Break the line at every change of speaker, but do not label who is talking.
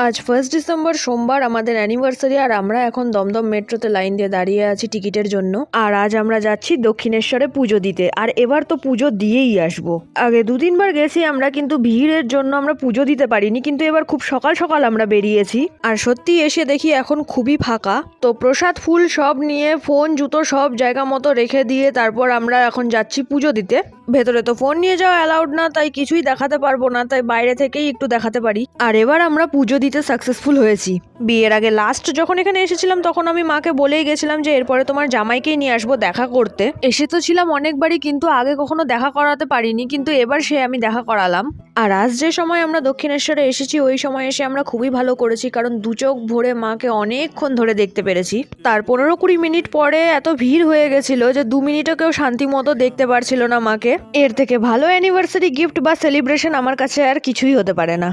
আজ 1 ডিসেম্বর সোমবার আমাদের অ্যানিভার্সারি, আর আমরা এখন দমদম মেট্রোতে লাইন দিয়ে দাঁড়িয়ে আছি টিকিটের জন্য। আর আজ আমরা যাচ্ছি দক্ষিণেশ্বরে পুজো দিতে, আর এবার তো পুজো দিয়েই আসবো। আগে 2-3 বার গেছি আমরা, কিন্তু ভিড়ের জন্য আমরা পুজো দিতে পারিনি, কিন্তু এবার খুব সকাল সকাল আমরা বেরিয়েছি। আর সত্যি এসে দেখি এখন খুবই ফাঁকা। তো প্রসাদ ফুল সব নিয়ে ফোন জুতো সব জায়গা মতো রেখে দিয়ে তারপর আমরা এখন যাচ্ছি পুজো দিতে। ভেতরে তো ফোন নিয়ে যাওয়া অ্যালাউড না, তাই কিছুই দেখাতে পারবো না, তাই বাইরে থেকেই একটু দেখাতে পারি। আর এবার আমরা পুজো দিতে সাকসেসফুল হয়েছি। বিয়ের আগে লাস্ট যখন এখানে এসেছিলাম তখন আমি মাকে বলেই গেছিলাম যে এরপরে তোমার জামাইকেই নিয়ে আসবো দেখা করতে। এসে তো ছিলাম অনেকবারই, কিন্তু আগে কখনো দেখা করাতে পারিনি, কিন্তু এবার সে আমি দেখা করালাম। আর আজ যে সময় আমরা দক্ষিণেশ্বরে এসেছি ওই সময় এসে আমরা খুবই ভালো করেছি, কারণ দু চোখ ভরে মাকে অনেকক্ষণ ধরে দেখতে পেরেছি। তার 15-20 মিনিট পরে এত ভিড় হয়ে গেছিল যে 2 মিনিটও কেউ শান্তি মতো দেখতে পারছিল না মাকে। এর থেকে ভালো অ্যানিভার্সারি গিফট বা সেলিব্রেশন আমার কাছে আর কিছুই হতে পারে না।